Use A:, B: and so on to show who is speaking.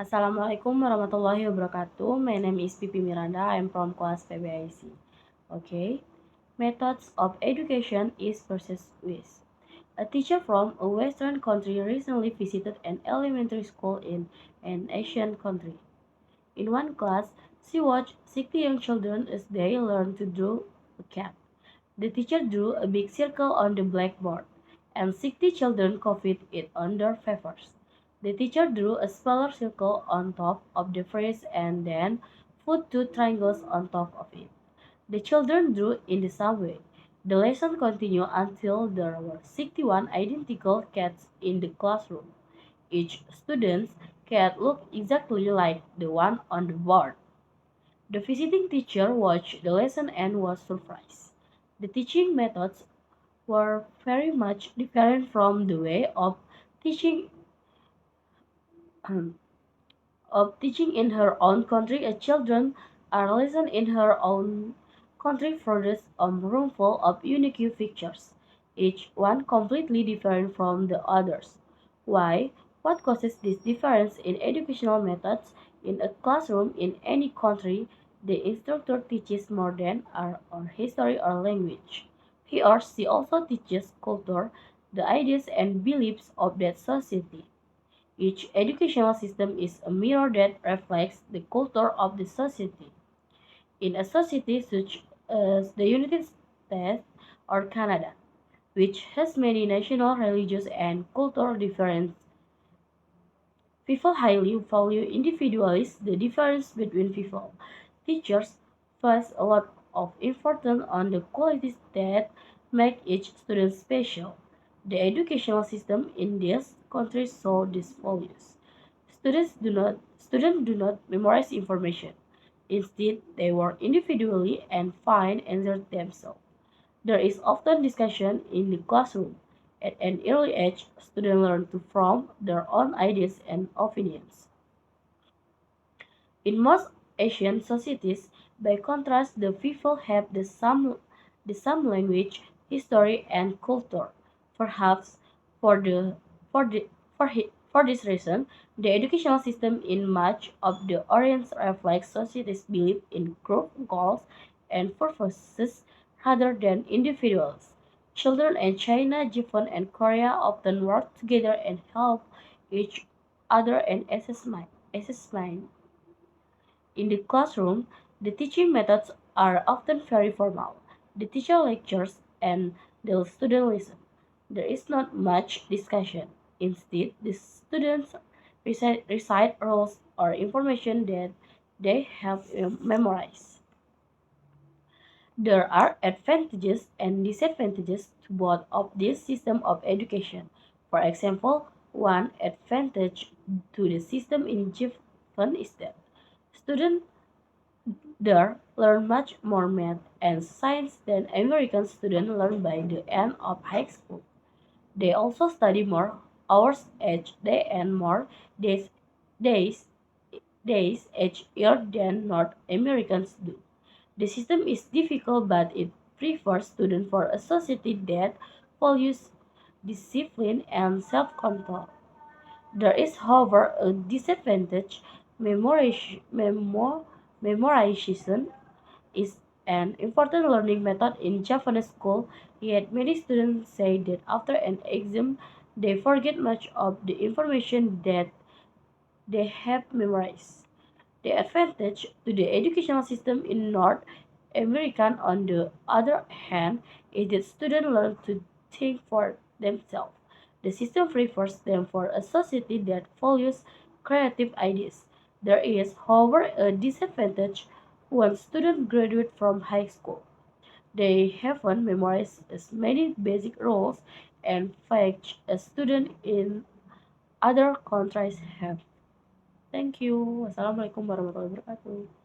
A: Assalamualaikum warahmatullahi wabarakatuh. My name is Vivi Miranda. I am from class PBIC. Okay. Methods of education is versus with. A teacher from a Western country recently visited an elementary school in an Asian country. In one class, she watched 60 young children as they learned to draw a cat. The teacher drew a big circle on the blackboard, and 60 children copied it on their papers. The teacher drew a smaller circle on top of the phrase and then put two triangles on top of it. The children drew in the same way. The lesson continued until there were 61 identical cats in the classroom. Each student's cat looked exactly like the one on the board. The visiting teacher watched the lesson and was surprised. The teaching methods were very much different from the way teaching of teaching in her own country. A children are lesson in her own country produces a room full of unique features, each one completely different from the others. Why? What causes this difference in educational methods in a classroom in any country? The instructor teaches more than art or history or language. He or she also teaches culture, the ideas and beliefs of that society. Each educational system is a mirror that reflects the culture of the society. In a society such as the United States or Canada, which has many national, religious, and cultural differences, people highly value individualism, the difference between people. Teachers place a lot of importance on the qualities that make each student special. The educational system in this country shows these values. Students do not memorize information. Instead, they work individually and find answers themselves. There is often discussion in the classroom. At an early age, students learn to form their own ideas and opinions. In most Asian societies, by contrast, the people have the same language, history, and culture. Perhaps for the for the for this reason, the educational system in much of the Orient reflects society's belief in group goals and purposes rather than individuals. Children in China, Japan, and Korea often work together and help each other in assessment. In the classroom, the teaching methods are often very formal. The teacher lectures and the student listen. There is not much discussion. Instead, the students recite rules or information that they have memorized. There are advantages and disadvantages to both of this system of education. For example, one advantage to the system in Japan is that students there learn much more math and science than American students learn by the end of high school. They also study more hours each day and more days days days each year than North Americans do. The system is difficult, but it prefers students for a society that values discipline and self-control. There is, however, a disadvantage. Memorization is an important learning method in Japanese school, yet many students say that after an exam they forget much of the information that they have memorized. The advantage to the educational system in North America, on the other hand, is that students learn to think for themselves. The system prepares them for a society that values creative ideas. There is, however, a disadvantage when students graduate from high school. They haven't memorized as many basic rules and facts as students in other countries have. Thank you. Wassalamualaikum warahmatullahi wabarakatuh.